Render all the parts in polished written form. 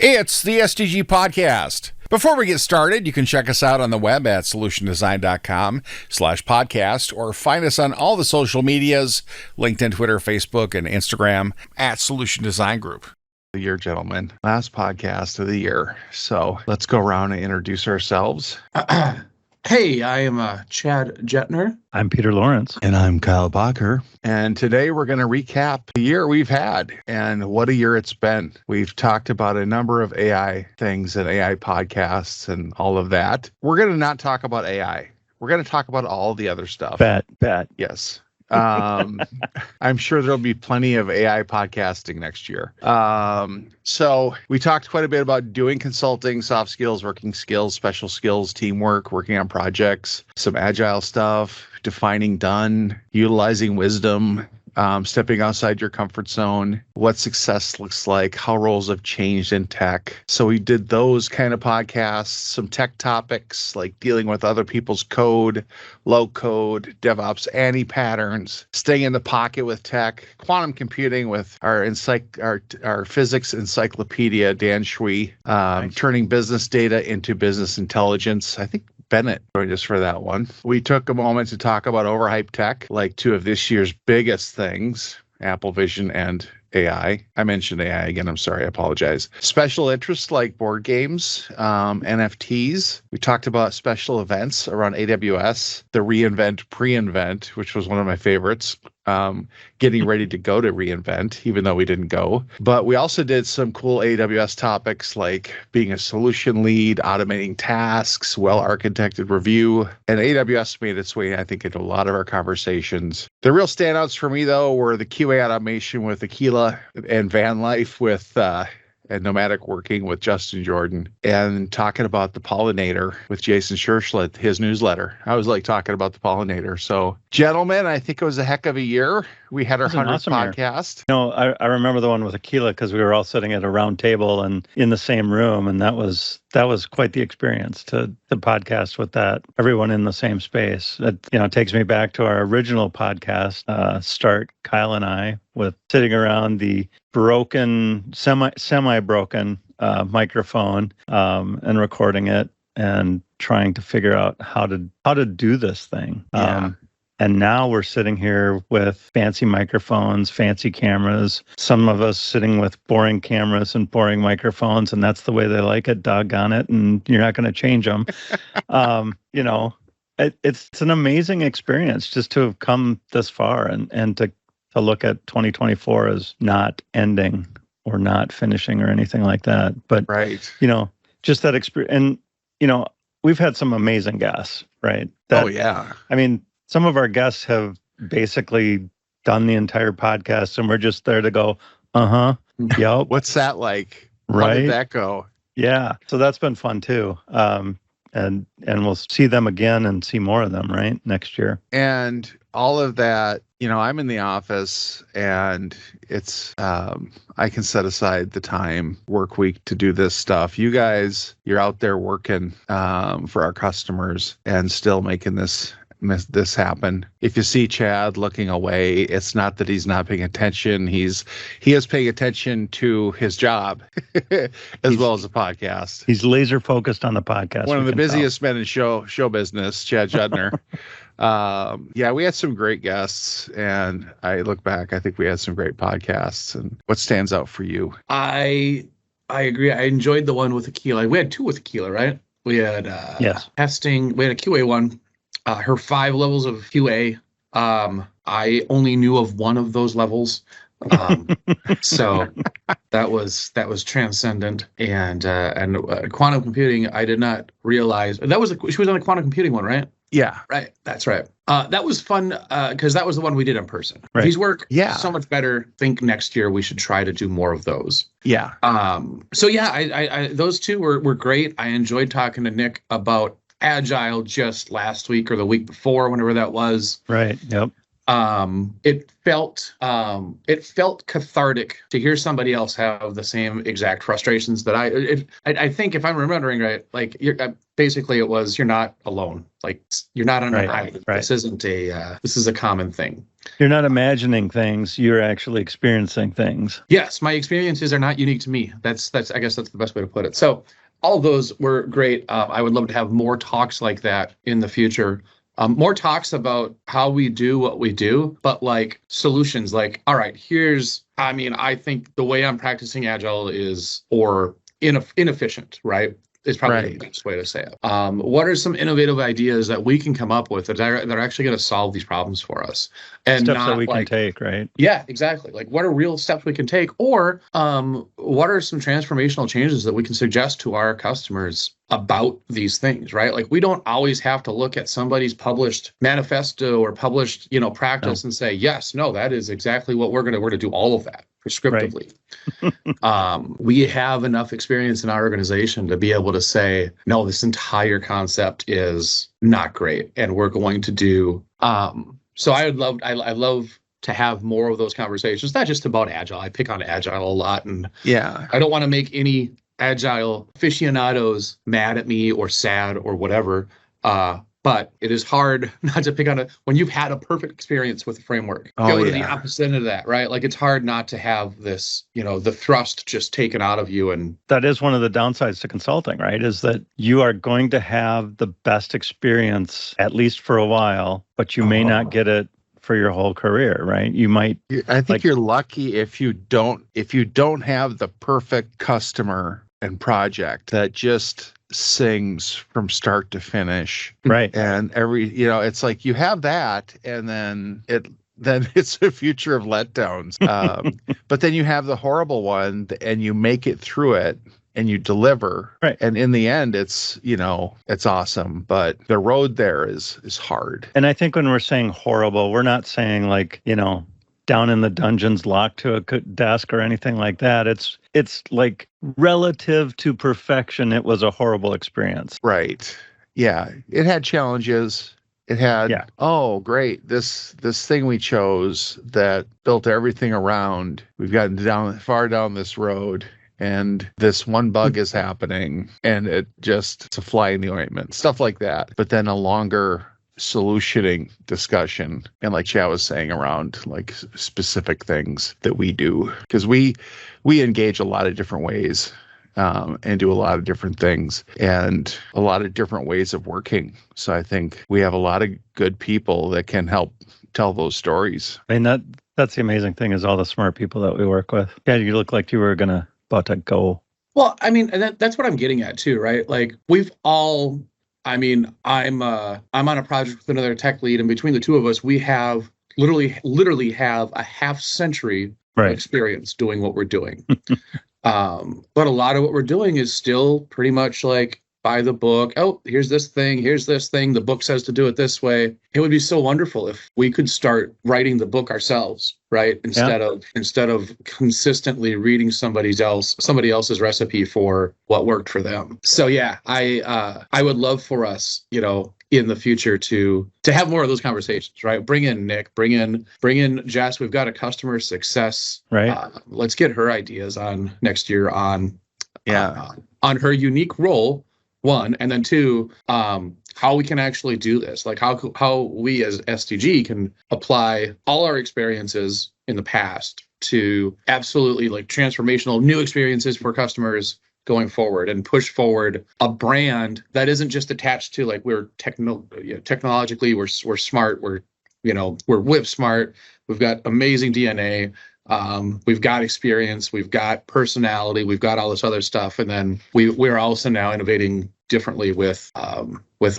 It's the SDG Podcast. Before we get started, you can check us out on the web at solutiondesign.com/podcast or find us on all the social medias, LinkedIn, Twitter, Facebook, and Instagram at Solution Design Group. The year, gentlemen. Last podcast of the year. So let's go around and introduce ourselves. Hey, I am Chad Jetner. I'm Peter Lawrence. And I'm Kyle Bacher. And today we're going to recap the year we've had and what a year it's been. We've talked about a number of AI things and AI podcasts and all of that. We're going to not talk about AI. We're going to talk about all the other stuff. Bet. Yes. I'm sure there'll be plenty of AI podcasting next year. So we talked quite a bit about doing consulting, soft skills, working skills, special skills, teamwork, working on projects, some agile stuff, defining done, utilizing wisdom, stepping outside your comfort zone, what success looks like, how roles have changed in tech. So we did those kind of podcasts, some tech topics like dealing with other people's code, low code, DevOps, ANI patterns, staying in the pocket with tech, quantum computing with our physics encyclopedia, Dan Shui, Nice. Turning business data into business intelligence. I think Bennett joined us for that one. We took a moment to talk about overhyped tech, like two of this year's biggest things, Apple Vision and AI. I mentioned AI again. I'm sorry. I apologize. Special interests like board games, NFTs. We talked about special events around AWS, the reInvent pre-invent, which was one of my favorites. Getting ready to go to reInvent, even though we didn't go. But we also did some cool AWS topics like being a solution lead, automating tasks, well-architected review. And AWS made its way, I think, into a lot of our conversations. The real standouts for me, though, were the QA automation with Aquila and van life with and nomadic working with Justin Jordan, and talking about the pollinator with Jason Scherschlitt, his newsletter. I was like talking about the pollinator. So, gentlemen, I think it was a heck of a year. We had our 100th podcast. No, I remember the one with Aquila because we were all sitting at a round table and in the same room, and that was quite the experience to podcast with that, everyone in the same space. It takes me back to our original podcast start, Kyle and I, with sitting around the broken, semi-broken microphone and recording it and trying to figure out how to do this thing. Yeah. And now we're sitting here with fancy microphones, fancy cameras, some of us sitting with boring cameras and boring microphones, and that's the way they like it, doggone it, and you're not going to change them. It's an amazing experience just to have come this far and to look at 2024 as not ending or not finishing or anything like that. But, right. Just that experience. And, we've had some amazing guests, right? Oh, yeah. I mean, some of our guests have basically done the entire podcast, and we're just there to go, yep. What's that like? Right. How did that go? Yeah. So that's been fun too. And we'll see them again and see more of them, right, next year. And all of that, I'm in the office, and it's I can set aside the time work week to do this stuff. You guys, you're out there working for our customers and still making this happen. If you see Chad looking away, it's not that he's not paying attention. He is paying attention to his job as well as the podcast. He's laser focused on the podcast. One of the busiest men in show business, Chad Jedner. We had some great guests, and I look back, I think we had some great podcasts. And what stands out for you? I agree. I enjoyed the one with Aquila. We had two with Aquila, right? We had testing. We had a QA one. Her 5 levels of QA. I only knew of one of those levels. So that was transcendent. And quantum computing, I did not realize she was on the quantum computing one, right? Yeah. Right. That's right. That was fun because that was the one we did in person. Right. These work so much better. Think next year we should try to do more of those. Yeah. I those two were great. I enjoyed talking to Nick about Agile just last week or the week before, whenever that was. Right. Yep. it felt cathartic to hear somebody else have the same exact frustrations that I think, if I'm remembering right, like basically it was, you're not alone. Like, you're not on an island. Right. This is a common thing. You're not imagining things, you're actually experiencing things. Yes, my experiences are not unique to me. That's I guess that's the best way to put it. So all of those were great. I would love to have more talks like that in the future. More talks about how we do what we do, but like solutions, like, all right, I think the way I'm practicing Agile is, or inefficient, right? Is probably the best way to say it. What are some innovative ideas that we can come up with that are actually going to solve these problems for us? And steps that we can take, right? Yeah, exactly. Like, what are real steps we can take? Or what are some transformational changes that we can suggest to our customers about these things, right? Like, we don't always have to look at somebody's published manifesto or published, practice and say, yes, no, that is exactly what we're going to do all of that prescriptively. Right. We have enough experience in our organization to be able to say, no, this entire concept is not great, and we're going to do. So I love to have more of those conversations, not just about Agile. I pick on Agile a lot, and I don't want to make any Agile aficionados mad at me or sad or whatever. But it is hard not to pick on it when you've had a perfect experience with a framework. Go to the opposite of that, right? Like, it's hard not to have this, the thrust just taken out of you. And that is one of the downsides to consulting, right? Is that you are going to have the best experience, at least for a while, but you may not get it for your whole career, right? You might. I think you're lucky if you don't have the perfect customer and project that just sings from start to finish. Right. And it's like you have that, and then it's a future of letdowns. But then you have the horrible one, and you make it through it and you deliver. Right. And in the end, it's awesome. But the road there is hard. And I think when we're saying horrible, we're not saying like, down in the dungeons locked to a desk or anything like that. It's like relative to perfection, it was a horrible experience. Right. Yeah. It had challenges. It had, oh, great. This thing we chose that built everything around, we've gotten far down this road, and this one bug is happening, and it's a fly in the ointment, stuff like that. But then a longer solutioning discussion, and like Chad was saying, around like specific things that we do, because we engage a lot of different ways and do a lot of different things and a lot of different ways of working. So I think we have a lot of good people that can help tell those stories. I mean, that's the amazing thing, is all the smart people that we work with. Yeah, you look like you were about to go. Well, I mean, and that's what I'm getting at too, right? Like, we've all, I mean, I'm on a project with another tech lead, and between the two of us, we have literally have a half century of experience doing what we're doing. But a lot of what we're doing is still pretty much like by the book. Oh, here's this thing. The book says to do it this way. It would be so wonderful if we could start writing the book ourselves, right? Instead of consistently reading somebody else's recipe for what worked for them. So yeah, I would love for us, in the future to have more of those conversations, right? Bring in Nick, bring in Jess. We've got a customer success. Right. Let's get her ideas on next year on her unique role. One, and then two, how we can actually do this, like how we as SDG can apply all our experiences in the past to absolutely like transformational new experiences for customers going forward, and push forward a brand that isn't just attached to like we're technologically we're smart, we're whip smart, we've got amazing DNA. We've got experience, we've got personality, we've got all this other stuff, and then we're also now innovating differently with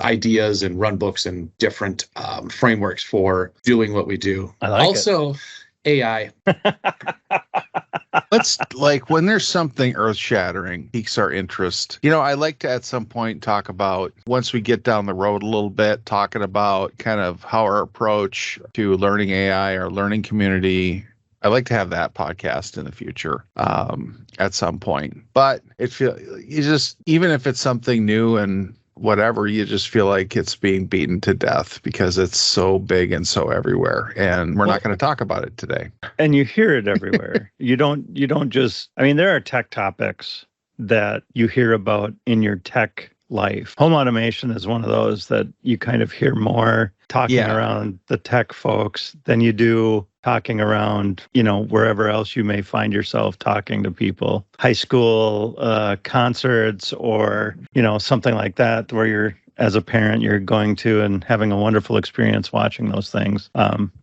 ideas and run books and different frameworks for doing what we do. I like also, AI. Let's like when there's something earth-shattering, piques our interest. I like to at some point talk about, once we get down the road a little bit, talking about kind of how our approach to learning AI, our learning community. I'd like to have that podcast in the future at some point. But even if it's something new and whatever, you just feel like it's being beaten to death because it's so big and so everywhere. And we're not going to talk about it today. And you hear it everywhere. You don't just, I mean, there are tech topics that you hear about in your tech life. Home automation is one of those that you kind of hear more talking around the tech folks than you do talking around, wherever else you may find yourself talking to people. High school concerts or, something like that where you're, as a parent, you're going to and having a wonderful experience watching those things,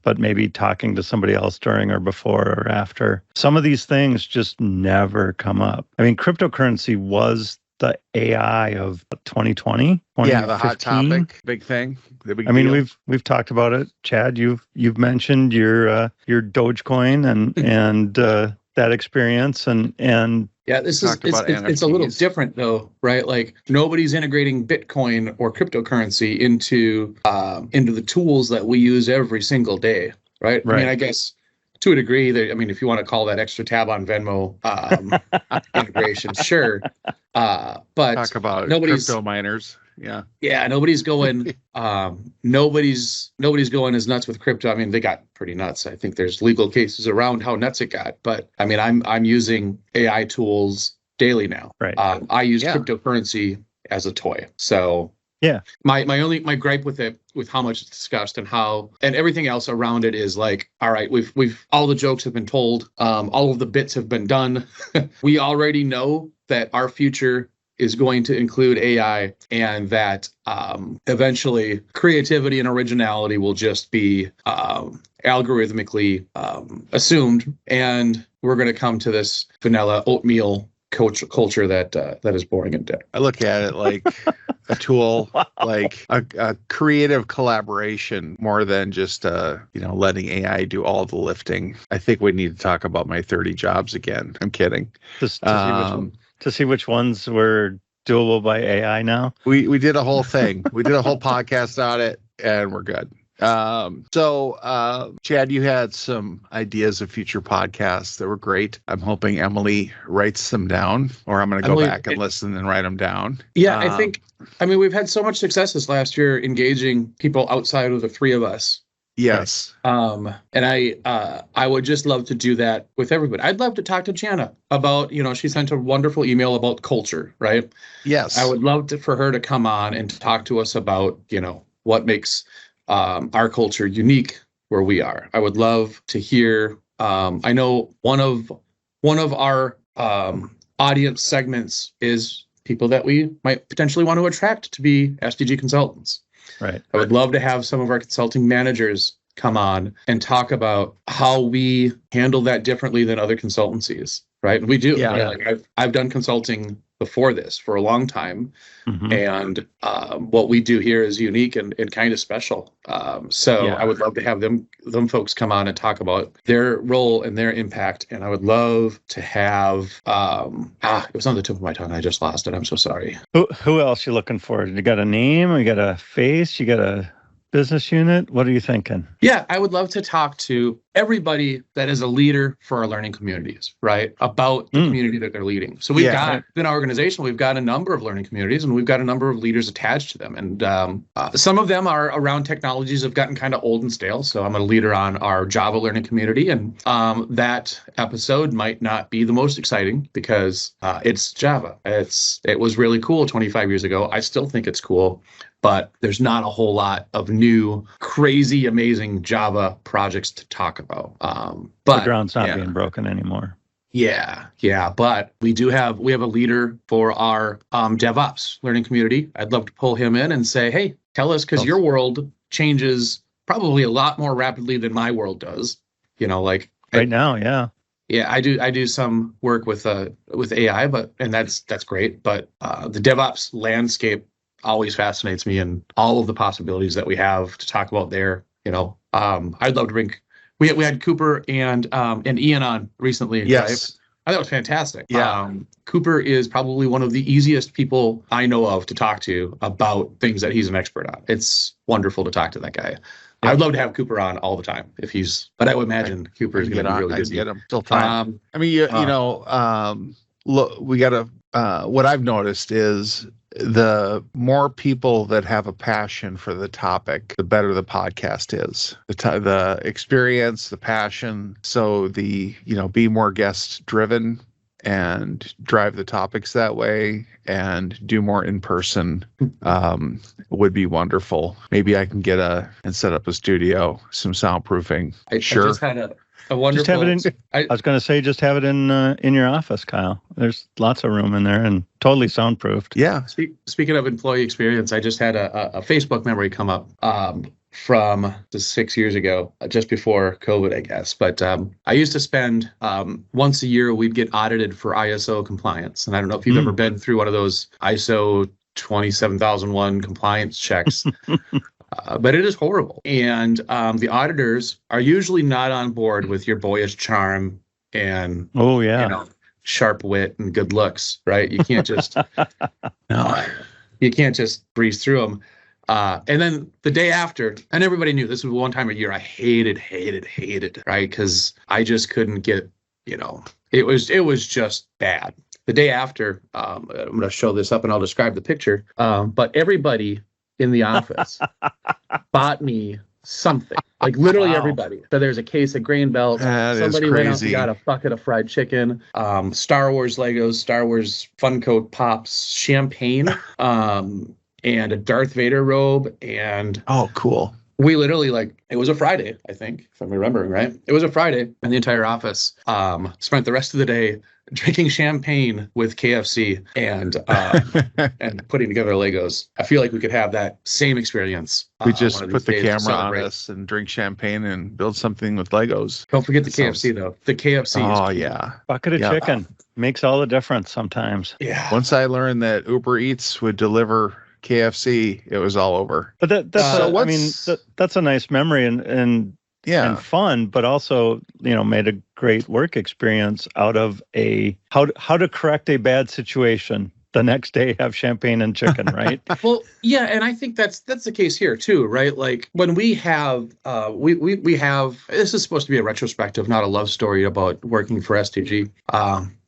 but maybe talking to somebody else during or before or after. Some of these things just never come up. I mean, cryptocurrency was the AI of 2020, 2015. Yeah, the hot topic, big thing. I mean, we've talked about it. Chad, you've mentioned your Dogecoin and that experience and yeah, this is it's a little different though, right? Like nobody's integrating Bitcoin or cryptocurrency into the tools that we use every single day, right? I mean, I guess to a degree, if you want to call that extra tab on Venmo integration, sure. But talk about crypto miners. Yeah, nobody's going nobody's going as nuts with crypto. I mean, they got pretty nuts. I think there's legal cases around how nuts it got. But I mean, I'm using AI tools daily now. Right. I use cryptocurrency as a toy. So yeah, my gripe with it, with how much it's discussed and everything else around it is like, all right, we've all the jokes have been told, all of the bits have been done. We already know that our future is going to include AI, and that eventually creativity and originality will just be algorithmically assumed, and we're going to come to this vanilla oatmeal culture that is boring and dead. I look at it like a tool, like a creative collaboration more than just letting AI do all the lifting. I think we need to talk about my 30 jobs again. I'm kidding. To see which ones were doable by AI now. We did a whole thing. We did a whole podcast on it, and we're good. So Chad, you had some ideas of future podcasts that were great. I'm hoping Emily writes them down, or I'm going to go back and listen and write them down. Yeah, I mean, we've had so much success this last year engaging people outside of the three of us. Yes. And I would just love to do that with everybody. I'd love to talk to Jana about, she sent a wonderful email about culture, right? Yes. I would love for her to come on and talk to us about, what makes our culture unique where we are. I would love to hear, I know one of our audience segments is people that we might potentially want to attract to be SDG consultants. Right. I would love to have some of our consulting managers come on and talk about how we handle that differently than other consultancies. Right. We do. Yeah. Right? Like I've done consulting before this for a long time. Mm-hmm. And what we do here is unique and kind of special. So I would love to have them folks come on and talk about their role and their impact. And I would love to have, it was on the tip of my tongue. I just lost it. I'm so sorry. Who else you looking for? You got a name? You got a face? You got a business unit? What are you thinking? Yeah, I would love to talk to everybody that is a leader for our learning communities, right? About the community that they're leading. So we've got, in our organization, we've got a number of learning communities and we've got a number of leaders attached to them. And some of them are around technologies that have gotten kind of old and stale. So I'm a leader on our Java learning community. And that episode might not be the most exciting because it's Java. It was really cool 25 years ago. I still think it's cool. But there's not a whole lot of new, crazy, amazing Java projects to talk about. But the ground's not being broken anymore. Yeah. But we have a leader for our DevOps learning community. I'd love to pull him in and say, hey, tell us, because your world changes probably a lot more rapidly than my world does. Like right now, yeah. Yeah, I do some work with AI, and that's great. But the DevOps landscape always fascinates me, and all of the possibilities that we have to talk about there. I'd love to bring. We had Cooper and Ian on recently. Yes, right? I thought it was fantastic. Yeah, Cooper is probably one of the easiest people I know of to talk to about things that he's an expert on. It's wonderful to talk to that guy. Yeah. I'd love to have Cooper on all the time but I would imagine Cooper is going to be really busy. Get him still time. Look, we got to. What I've noticed is the more people that have a passion for the topic, the better the podcast is. The experience, the passion. So be more guest driven and drive the topics that way and do more in person would be wonderful. Maybe I can and set up a studio, some soundproofing. I just had a wonderful. Just have it I was going to say, just have it in your office, Kyle. There's lots of room in there and totally soundproofed. Yeah. Speaking of employee experience, I just had a Facebook memory come up from just 6 years ago, just before COVID, I guess. But I used to spend once a year, we'd get audited for ISO compliance. And I don't know if you've ever been through one of those ISO 27001 compliance checks. But it is horrible. And the auditors are usually not on board with your boyish charm and sharp wit and good looks, right? You can't just you can't just breeze through them. And then the day after, and everybody knew this was one time a year I hated, right? Because I just couldn't get, it was just bad. The day after, I'm going to show this up and I'll describe the picture. But everybody in the office bought me something, like literally everybody. So there's a case of Grain Belt. Somebody went out and got a bucket of fried chicken, Star Wars Legos, Star Wars Funko Pops, champagne, and a Darth Vader robe. And cool. We literally, it was a Friday, I think, if I'm remembering right. It was a Friday, and the entire office spent the rest of the day drinking champagne with KFC and and putting together Legos. I feel like we could have that same experience. We just put the camera on us and drink champagne and build something with Legos. Don't forget the KFC, though. The KFC. Oh, yeah. Bucket of chicken makes all the difference sometimes. Yeah. Once I learned that Uber Eats would deliver KFC, it was all over. But that's a nice memory and fun, but also, made a great work experience out of how to correct a bad situation. The next day, have champagne and chicken, right? Well, yeah, and I think that's the case here too, right? Like when we have, we have. This is supposed to be a retrospective, not a love story about working for STG.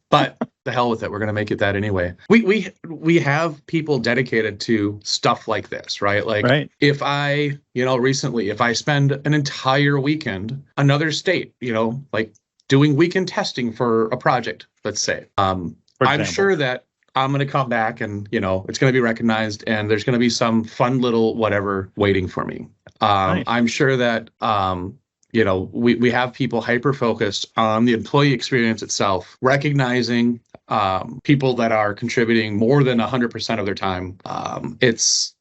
But the hell with it, we're going to make it that anyway. We have people dedicated to stuff like this, right? Like if I, recently, if I spend an entire weekend, another state, like doing weekend testing for a project, let's say, I'm sure that I'm going to come back and, it's going to be recognized and there's going to be some fun little whatever waiting for me. Nice. I'm sure that, we have people hyper-focused on the employee experience itself, recognizing people that are contributing more than 100% of their time. It's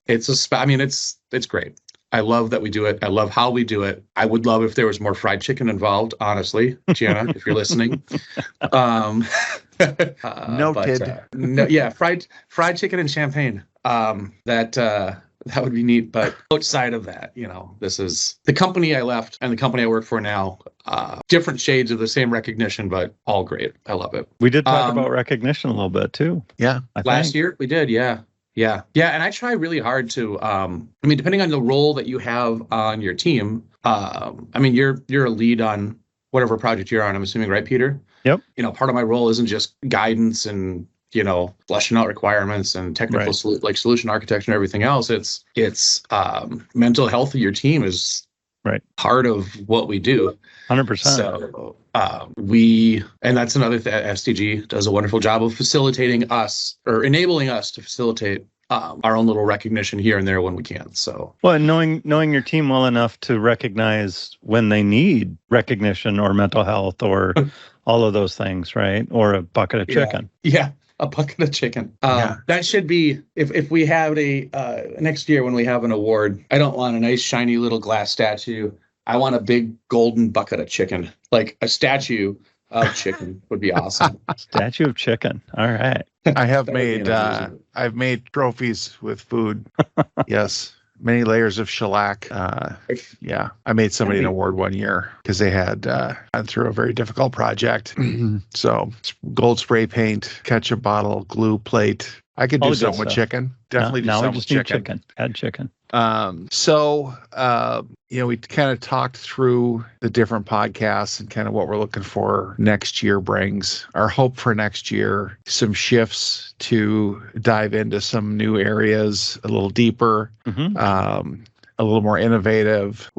great. I love that we do it. I love how we do it. I would love if there was more fried chicken involved, honestly, Gianna, if you're listening. Fried chicken and champagne. That would be neat. But outside of that, this is the company I left and the company I work for now. Different shades of the same recognition, but all great. I love it. We did talk about recognition a little bit too. Yeah. Last year we did. Yeah. And I try really hard to, depending on the role that you have on your team, you're a lead on whatever project you're on, I'm assuming, right, Peter? Yep. Part of my role isn't just guidance and, fleshing out requirements and technical solution architecture and everything else. It's mental health of your team is part of what we do. 100%. So and that's another thing. STG does a wonderful job of facilitating us or enabling us to facilitate our own little recognition here and there when we can. So and knowing your team well enough to recognize when they need recognition or mental health or all of those things, right? Or a bucket of chicken. Yeah. A bucket of chicken. That should be, if we have a next year when we have an award, I don't want a nice shiny little glass statue. I want a big golden bucket of chicken, like a statue of chicken would be awesome. Statue of chicken. All right. I've made trophies with food. Yes. Many layers of shellac. I made somebody an award one year because they had gone through a very difficult project. So gold spray paint, ketchup bottle, glue plate. I could do something with chicken. Definitely do something with chicken. Add chicken. We kind of talked through the different podcasts and kind of what we're looking for next year brings. Our hope for next year, some shifts to dive into some new areas a little deeper, a little more innovative,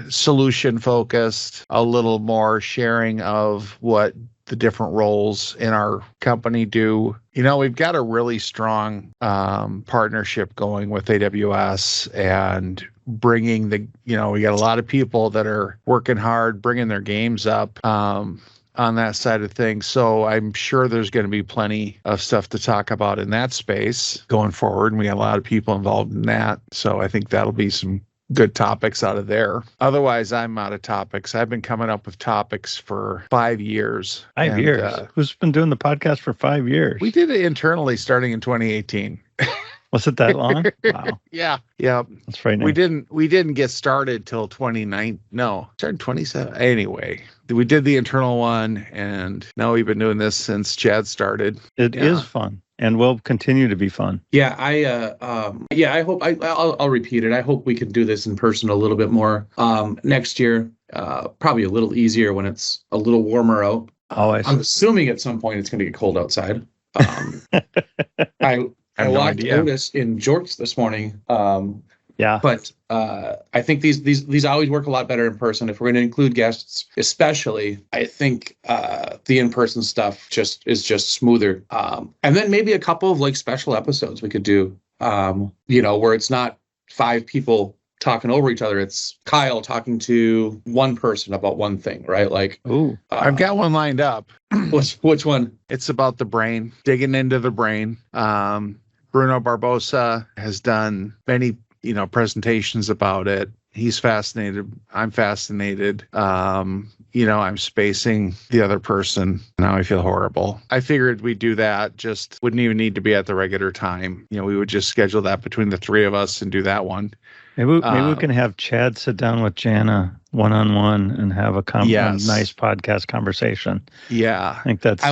solution focused, a little more sharing of what the different roles in our company do. We've got a really strong partnership going with AWS and bringing we got a lot of people that are working hard, bringing their games up on that side of things. So I'm sure there's going to be plenty of stuff to talk about in that space going forward. And we got a lot of people involved in that. So I think that'll be some good topics out of there. Otherwise, I'm out of topics. I've been coming up with topics for 5 years. 5 years? Who's been doing the podcast for 5 years? We did it internally starting in 2018. Was it that long? Wow. Yeah. That's frightening. We didn't get started till 29. No, started 27. Anyway, we did the internal one, and now we've been doing this since Chad started. It is fun. And will continue to be fun. Yeah, I hope I'll repeat it. I hope we can do this in person a little bit more next year. Probably a little easier when it's a little warmer out. Always. I'm assuming at some point it's going to get cold outside. I walked Otis in jorts this morning. Yeah. But I think these always work a lot better in person. If we're going to include guests, especially, I think the in-person stuff is just smoother. And then maybe a couple of special episodes we could do, where it's not 5 people talking over each other. It's Kyle talking to one person about one thing, right? I've got one lined up. Which one? It's about the brain, digging into the brain. Bruno Barbosa has done many presentations about it. He's fascinated. I'm fascinated. I'm spacing the other person. Now I feel horrible. I figured we'd do that. Just wouldn't even need to be at the regular time. We would just schedule that between the 3 of us and do that one. Maybe we can have Chad sit down with Jana one-on-one and have a nice podcast conversation. Yeah. I think that's...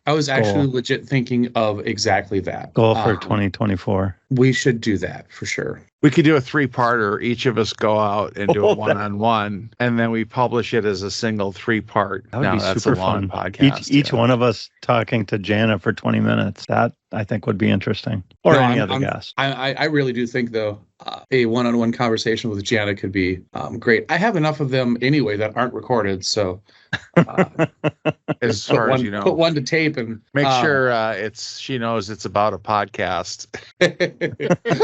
I was actually legit thinking of exactly that. Goal for 2024. We should do that for sure. We could do a 3-parter. Each of us go out and do a one-on-one, and then we publish it as a single 3-part. That would be super fun. Podcast. Each one of us talking to Jana for 20 minutes. That, I think, would be interesting. Or any other guest. I really do think, though, a one-on-one conversation with Jana could be great. I have enough of them anyway that aren't recorded, so... as far as you know, put one to tape and make sure she knows it's about a podcast.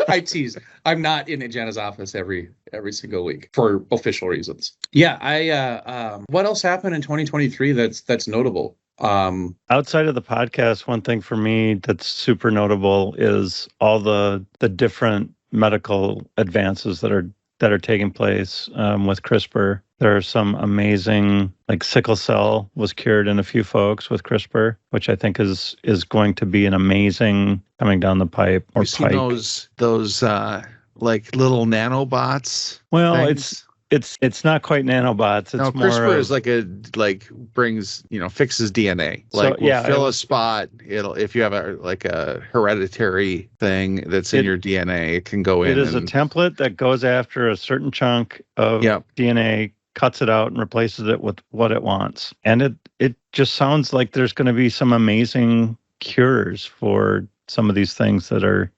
I tease. I'm not in Jenna's office every single week for official reasons. Yeah, what else happened in 2023 that's notable? Outside of the podcast, one thing for me that's super notable is all the different medical advances that are taking place with CRISPR. There are some amazing, sickle cell was cured in a few folks with CRISPR, which I think is going to be an amazing coming down the pipe. Or see those little nanobots. Well, things? It's not quite nanobots. It's more CRISPR is brings fixes DNA. Fill a spot. If you have a hereditary thing that's in your DNA, it can go in. It is a template that goes after a certain chunk of DNA, cuts it out and replaces it with what it wants. And it just sounds like there's going to be some amazing cures for some of these things that are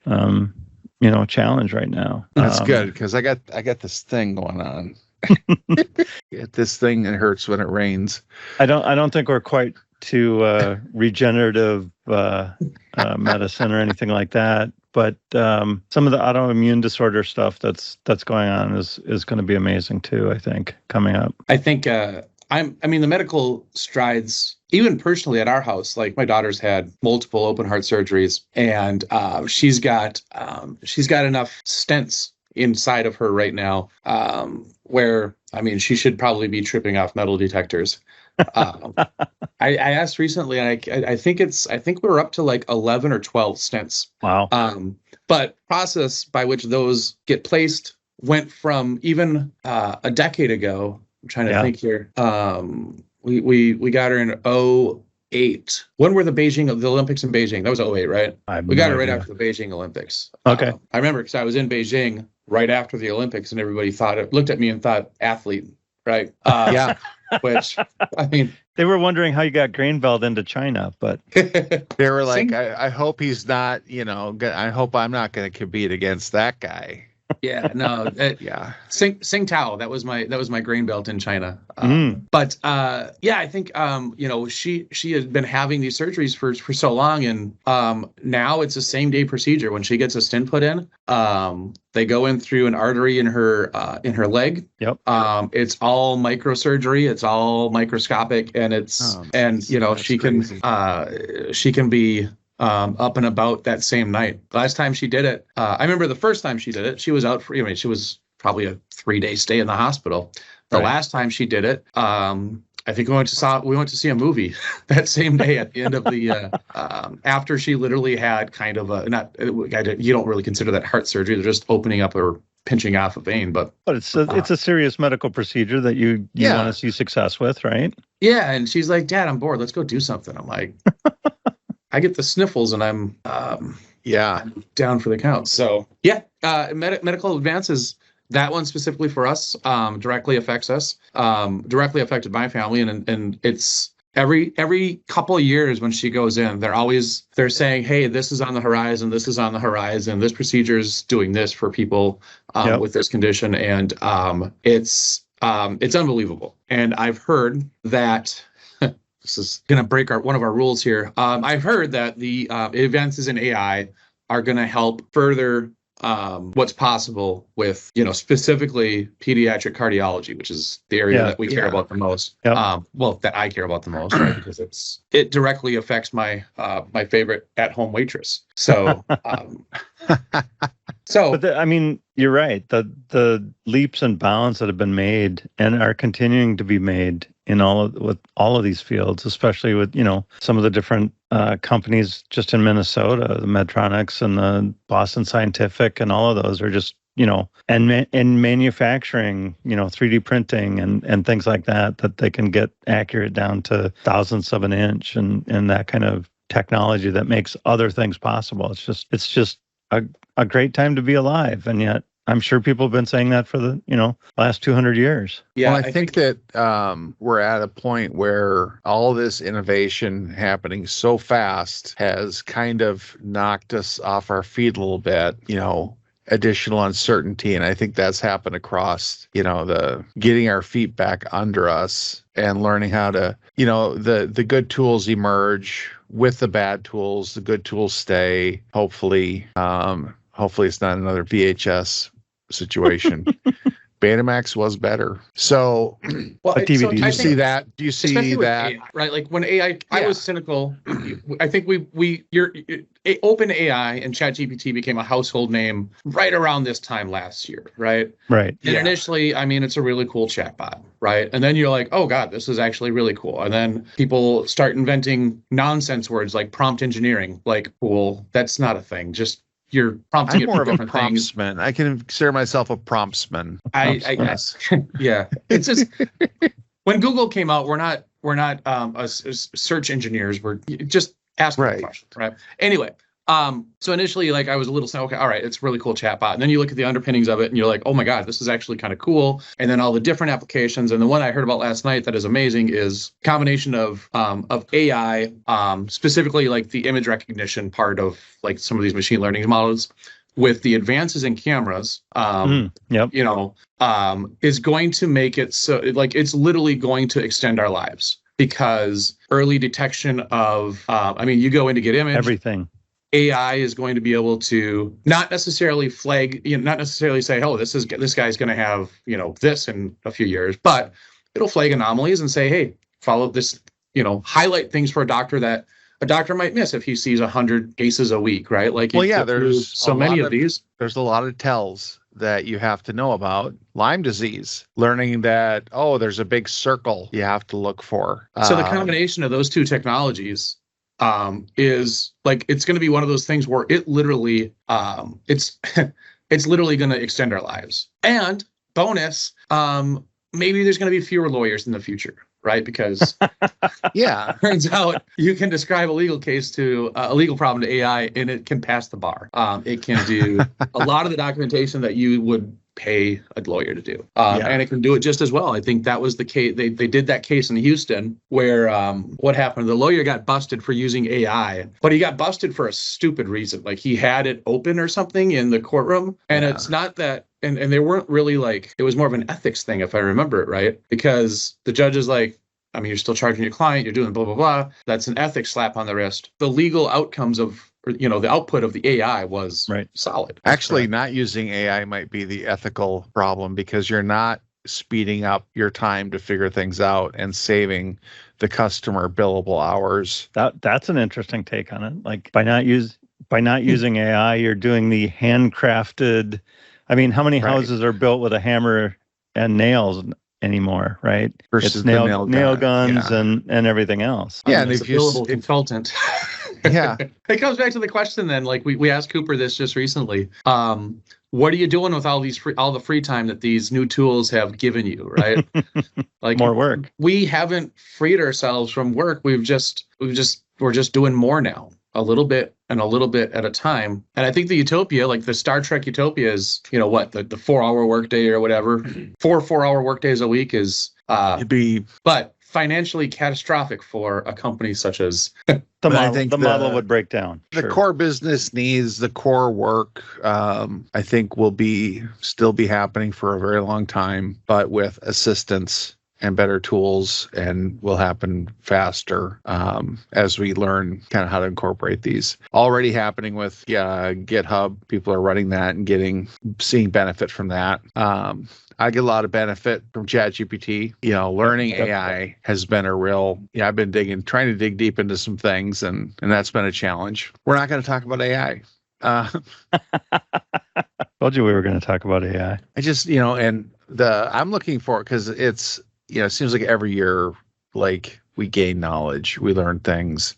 challenge right now. That's good, because I got this thing going on. Get this thing that hurts when it rains. I don't think we're quite to regenerative medicine or anything like that, but some of the autoimmune disorder stuff that's going on is going to be amazing too. I think coming up. I think the medical strides, even personally at our house, my daughter's had multiple open heart surgeries, and she's got enough stents inside of her right now where she should probably be tripping off metal detectors. I asked recently, and I think we're up to 11 or 12 stents. Wow. But process by which those get placed went from even a decade ago. I'm trying to think here. We got her in 2008. When were the Olympics in Beijing? That was 2008, right? We got her right after the Beijing Olympics. Okay. I remember because I was in Beijing right after the Olympics, and everybody looked at me and thought athlete, right? Yeah. Which, I mean, they were wondering how you got Grainveld into China, but they were like, I hope he's not, I hope I'm not going to compete against that guy. Yeah, no, yeah. Sing Tao, that was my grain belt in China. But yeah, I think she had been having these surgeries for so long, and now it's a same day procedure. When she gets a stent put in, they go in through an artery in her leg. Yep. It's all microsurgery. It's all microscopic, and she can be up and about that same night. Last time she did it, I remember the first time she did it, she was out for, she was probably a 3-day stay in the hospital. The last time she did it, I think we went to see a movie that same day at the end of the, after she literally had kind of you don't really consider that heart surgery. They're just opening up or pinching off a vein, but it's a serious medical procedure that you want to see success with, right? Yeah. And she's like, Dad, I'm bored. Let's go do something. I'm like, I get the sniffles and I'm down for the count. So yeah, medical advances, that one specifically for us, directly affects us, directly affected my family. And it's every couple of years when she goes in, they're saying, hey, this is on the horizon. This is on the horizon. This procedure is doing this for people with this condition. And it's unbelievable. And I've heard that this is going to break one of our rules here. I've heard that the advances in AI are going to help further what's possible with, specifically pediatric cardiology, which is the area that we care about the most. Yep. That I care about the most, right? Because it directly affects my favorite at-home waitress. So, you're right. The leaps and bounds that have been made and are continuing to be made with all of these fields, especially with some of the different companies just in Minnesota, the Medtronics and the Boston Scientific, and all of those are just and manufacturing, 3D printing and things like that they can get accurate down to thousandths of an inch and that kind of technology that makes other things possible. It's just a great time to be alive, and yet I'm sure people have been saying that for the last 200 years. Yeah, well, I think that we're at a point where all this innovation happening so fast has kind of knocked us off our feet a little bit. Additional uncertainty, and I think that's happened across the getting our feet back under us and learning how to the good tools emerge with the bad tools. The good tools stay, hopefully. Hopefully it's not another VHS situation. Betamax was better. So, DVD. Do you see that? Do you see that? AI, right? Like when AI, I was cynical. I think Open AI and ChatGPT became a household name right around this time last year, right? Right. And initially, it's a really cool chatbot, right? And then you're like, oh God, this is actually really cool. And then people start inventing nonsense words like prompt engineering. Like, cool, that's not a thing. Just you're prompting I'm it more for of a different things. promptsman. I can consider myself a promptsman. I guess. Yeah. It's just when Google came out, we're not search engineers. We're just asking questions, right? Anyway, so initially, I was a little saying, okay, all right, it's a really cool chatbot. And then you look at the underpinnings of it and you're like, oh my God, this is actually kind of cool. And then all the different applications. And the one I heard about last night that is amazing is combination of AI, specifically the image recognition part of some of these machine learning models with the advances in cameras, is going to make it so it's literally going to extend our lives, because early detection of, you go in to get image. Everything. AI is going to be able to not necessarily flag, not necessarily say, oh, this guy's going to have, this in a few years, but it'll flag anomalies and say, hey, follow this, highlight things for a doctor that a doctor might miss if he sees 100 cases a week, right? There's so many of these. There's a lot of tells that you have to know about. Lyme disease, learning that, there's a big circle you have to look for. So the combination of those two technologies is it's going to be one of those things where it literally it's literally going to extend our lives. And bonus, maybe there's going to be fewer lawyers in the future, right? Because Yeah. turns out you can describe a legal case to a legal problem to AI, and it can pass the bar. It can do a lot of the documentation that you would pay a lawyer to do, and it can do it just as well. I think that was the case. They did that case in Houston where what happened? The lawyer got busted for using AI, but he got busted for a stupid reason. Like he had it open or something in the courtroom, and it's not that. And they weren't really like, it was more of an ethics thing, if I remember it right, because the judge is like, I mean, you're still charging your client, you're doing blah, blah, blah. That's an ethics slap on the wrist. The legal outcomes of, the output of the AI was solid. Actually, not using AI might be the ethical problem because you're not speeding up your time to figure things out and saving the customer billable hours. That's an interesting take on it. Like by not using AI, you're doing the handcrafted. I mean, how many houses are built with a hammer and nails anymore, right? Versus it's nail guns and everything else. Yeah, and if you're a consultant. Yeah. It comes back to the question then, like we asked Cooper this just recently. What are you doing with all the free time that these new tools have given you, right? Like more work. We haven't freed ourselves from work. We're just doing more now. A little bit at a time. And I think the utopia, like the Star Trek utopia is, the 4-hour workday or whatever. 4-hour workdays a week is but financially catastrophic for a company such as the model would break down. The core business needs, the core work, I think will still be happening for a very long time, but with assistance and better tools, and will happen faster as we learn kind of how to incorporate these. Already happening with GitHub. People are running that and seeing benefit from that. I get a lot of benefit from ChatGPT. Learning AI has been a real. I've been trying to dig deep into some things, and that's been a challenge. We're not going to talk about AI. Told you we were going to talk about AI. I just I'm looking for it because it's. It seems like every year, like we gain knowledge, we learn things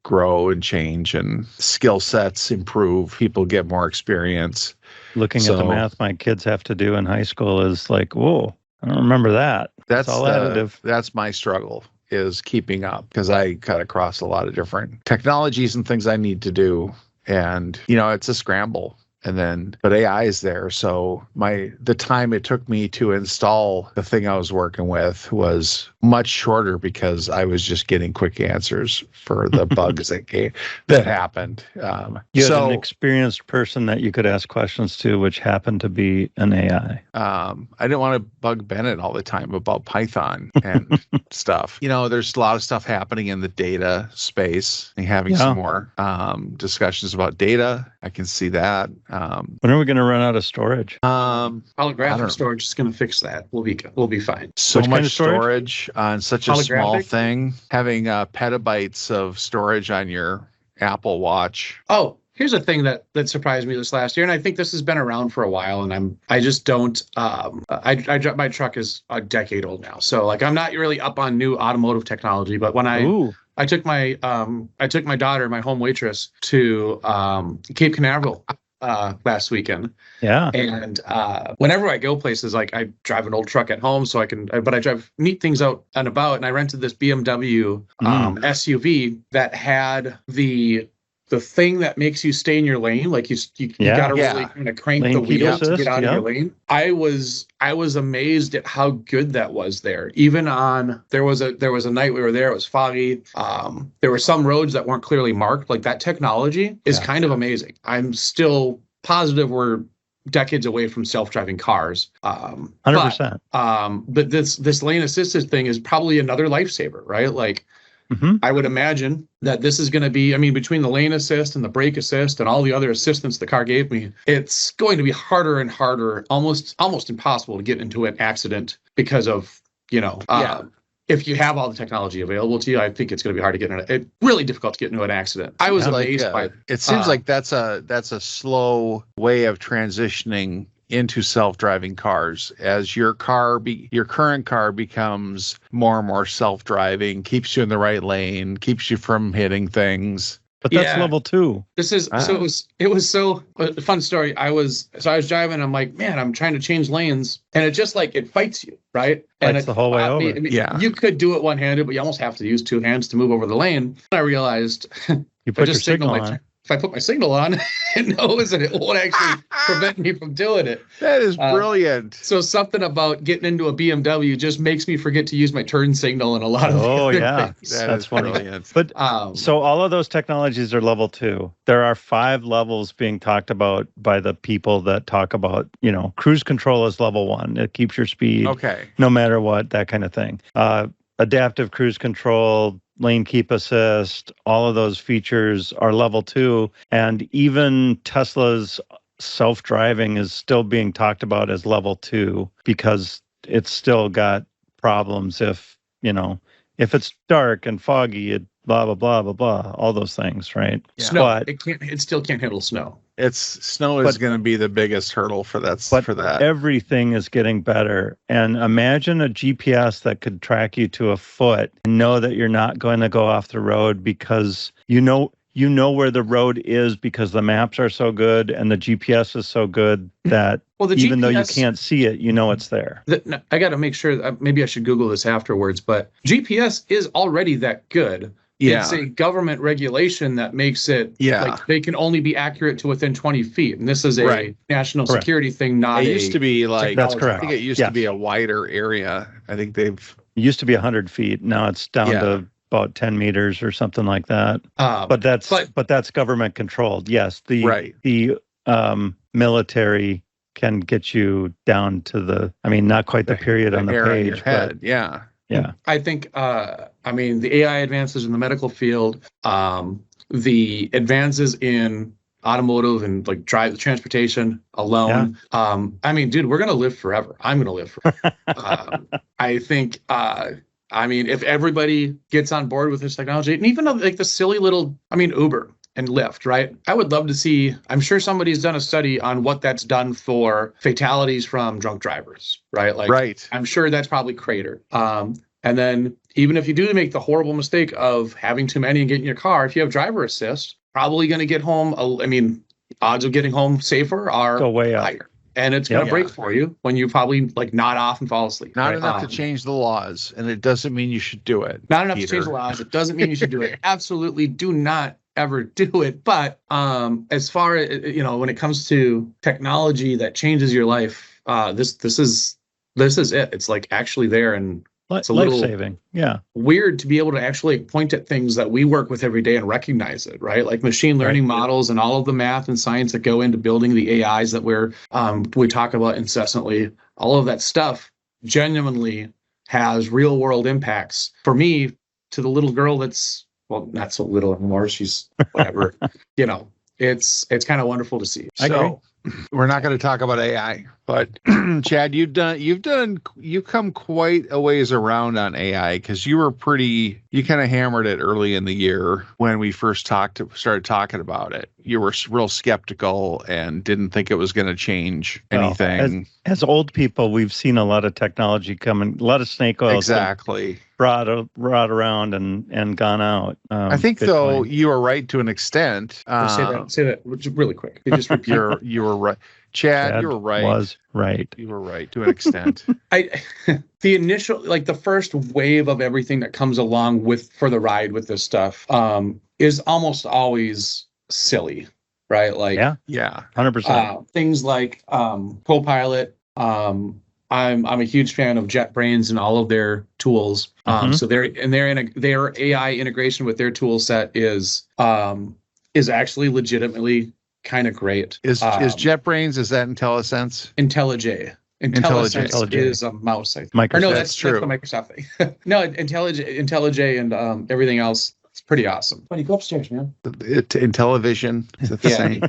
grow and change, and skill sets improve. People get more experience. Looking at the math my kids have to do in high school is like, whoa, I don't remember that. That's all additive. That's my struggle, is keeping up, because I cut across a lot of different technologies and things I need to do. And, it's a scramble. But AI is there. So the time it took me to install the thing I was working with was much shorter because I was just getting quick answers for the bugs that happened. You had an experienced person that you could ask questions to, which happened to be an AI. I didn't want to bug Bennett all the time about Python and stuff. There's a lot of stuff happening in the data space, and having some more discussions about data. I can see that. When are we going to run out of storage? Holographic storage is going to fix that. We'll be fine. So much storage on such a small thing. Having petabytes of storage on your Apple Watch. Oh, here's a thing that surprised me this last year, and I think this has been around for a while, and I just don't. My truck is a decade old now, so like I'm not really up on new automotive technology. But when I took my daughter, my home waitress, to Cape Canaveral last weekend. Yeah. And whenever I go places, like I drive an old truck at home, so I drive neat things out and about. And I rented this BMW SUV that had the thing that makes you stay in your lane. Like you got to really kind of crank lane the wheel to get out of your lane. I was amazed at how good that was there. Even there was a night we were there, it was foggy. There were some roads that weren't clearly marked. Like that technology is kind of amazing. I'm still positive we're decades away from self-driving cars. 100%. But this lane assisted thing is probably another lifesaver, right? Like I would imagine that this is going to be, between the lane assist and the brake assist and all the other assistance the car gave me, it's going to be harder and harder, almost impossible to get into an accident because of, if you have all the technology available to you. I think it's going to be hard to get really difficult to get into an accident. I was amazed by it. It seems like that's a slow way of transitioning into self-driving cars as your current car becomes more and more self-driving, keeps you in the right lane, keeps you from hitting things. But that's level 2. This is so it was so a fun story. I was driving. I'm like, man, I'm trying to change lanes, and it just like it fights you, right? And it's the whole way over. I mean, you could do it one-handed, but you almost have to use 2 hands to move over the lane. I realized you put your signal on. If I put my signal on, it knows and it won't actually prevent me from doing it. That is brilliant. So something about getting into a BMW just makes me forget to use my turn signal and a lot of things. That's brilliant. But so all of those technologies are level 2. There are 5 levels being talked about by the people that talk about, cruise control is level 1. It keeps your speed no matter what, that kind of thing. Adaptive cruise control, lane keep assist, all of those features are level 2. And even Tesla's self-driving is still being talked about as level 2 because it's still got problems if it's dark and foggy, it blah, blah, blah, blah, blah, all those things, right? Yeah. Snow, but it still can't handle snow. Snow is going to be the biggest hurdle for that. Everything is getting better. And imagine a GPS that could track you to a foot and know that you're not going to go off the road because you know where the road is because the maps are so good and the GPS is so good that even though you can't see it, it's there. I got to make sure, maybe I should Google this afterwards, but GPS is already that good. Yeah. It's a government regulation that makes it like they can only be accurate to within 20 feet. And this is a national security thing, not it used to be like, that's correct. I think it used to be a wider area. I think it used to be 100 feet. Now it's down to about 10 meters or something like that. But that's government controlled. Yes. The military can get you down to not quite the period on the page, but yeah. I think, the AI advances in the medical field, the advances in automotive and like transportation alone. Dude, we're going to live forever. I'm going to live forever. I think, if everybody gets on board with this technology, and even like the silly little, Uber and Lyft, right? I would love to see, I'm sure somebody's done a study on what that's done for fatalities from drunk drivers, right? I'm sure that's probably cratered. And then even if you do make the horrible mistake of having too many and getting in your car, if you have driver assist, probably going to get home. Odds of getting home safer are higher. And it's going to break for you when you probably nod off and fall asleep. Not enough to change the laws, and it doesn't mean you should do it. Not enough to change the laws. It doesn't mean you should do it. Absolutely do not ever do it. But as far as, when it comes to technology that changes your life, this is it. It's actually there, and it's a life-saving. Yeah. Weird to be able to actually point at things that we work with every day and recognize it, right? Like machine learning models and all of the math and science that go into building the AIs that we talk about incessantly. All of that stuff genuinely has real world impacts. For me, to the little girl that's, not so little anymore. She's whatever, it's kind of wonderful to see. So we're not going to talk about AI, but Chad, you've come quite a ways around on AI because you kind of hammered it early in the year when we first started talking about it. You were real skeptical and didn't think it was going to change anything. As old people, we've seen a lot of technology come and a lot of snake oil. Exactly. Brought around and gone out. I think Bitcoin. Though you were right to an extent. Say that really quick. You just repeat. You were right, Chad. You were right. Was right. You were right to an extent. The initial, the first wave of everything that comes along for the ride with this stuff, is almost always silly, right? 100%. Things like Copilot. I'm a huge fan of JetBrains and all of their tools. So their AI integration with their tool set is actually legitimately kind of great. Is JetBrains, is that IntelliSense? IntelliJ. IntelliSense is a mouse, I think. Microsoft. No, that's true. That's the Microsoft thing. No, IntelliJ and everything else. It's pretty awesome. Buddy, go upstairs, man. Intellivision. Is it the same?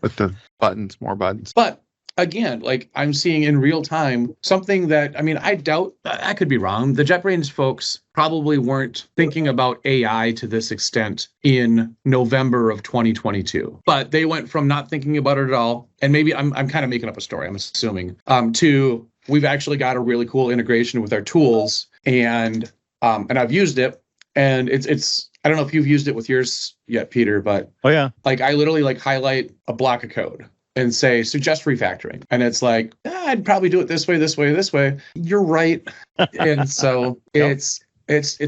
With the buttons, more buttons. But again, I'm seeing in real time something that, I doubt, I could be wrong. The JetBrains folks probably weren't thinking about AI to this extent in November of 2022. But they went from not thinking about it at all, and maybe I'm kind of making up a story, I'm assuming, to we've actually got a really cool integration with our tools, and I've used it, and it's I don't know if you've used it with yours yet, Peter, but oh yeah, like I literally like highlight a block of code and say suggest refactoring, and it's like I'd probably do it this way, this way, this way. You're right, and so it's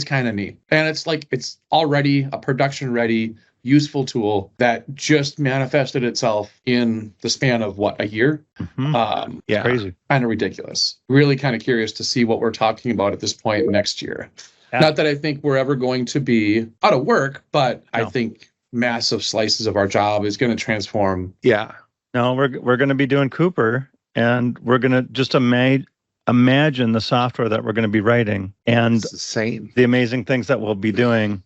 kind of neat, and it's like it's already a production ready, useful tool that just manifested itself in the span of what, a year? Yeah, crazy, kind of ridiculous. Really kind of curious to see what we're talking about at this point next year. Yeah. Not that I think we're ever going to be out of work, but I think massive slices of our job is going to transform. Yeah. No, we're going to be doing Cooper, and we're going to just imagine the software that we're going to be writing and It's insane. the amazing things that we'll be doing.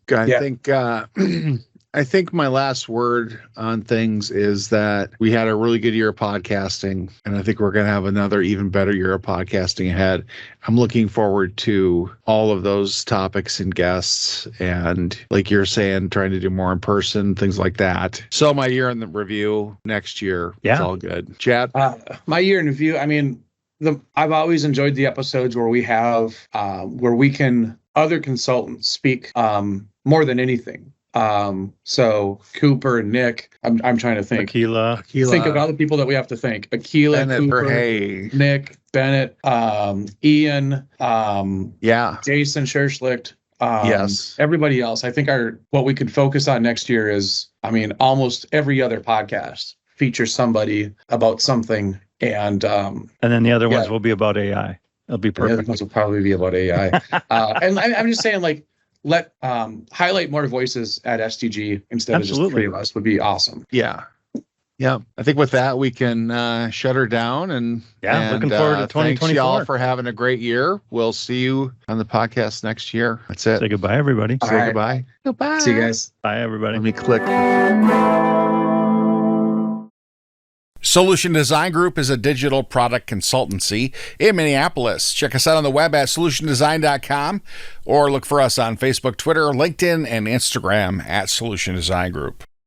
I think my last word on things is that we had a really good year of podcasting, and I think we're going to have another even better year of podcasting ahead. I'm looking forward to all of those topics and guests, and like you're saying, trying to do more in person, things like that. So my year in the review next year, it's all good. Chad? My year in review, I mean, I've always enjoyed the episodes where we have, where we can, other consultants speak more than anything. So Cooper and Nick, I'm trying to think. Akila. Think of other people that we have to thank. Akila, Bennett, Cooper, Nick, Bennett, Ian, Jason Scherschlicht. Yes. Everybody else. I think what we could focus on next year is, I mean, almost every other podcast features somebody about something, and then the other ones will be about AI. It'll be perfect. The other ones will probably be about AI. And I'm just saying, like, let highlight more voices at SDG instead of just three of us would be awesome. Yeah. I think with that we can shut her down, and looking forward to 2024. Thanks y'all for having a great year. We'll see you on the podcast next year. That's it. Say goodbye, everybody. Say goodbye. Goodbye. See you guys. Bye, everybody. Let me click. Solution Design Group is a digital product consultancy in Minneapolis. Check us out on the web at solutiondesign.com or look for us on Facebook, Twitter, LinkedIn, and Instagram at Solution Design Group.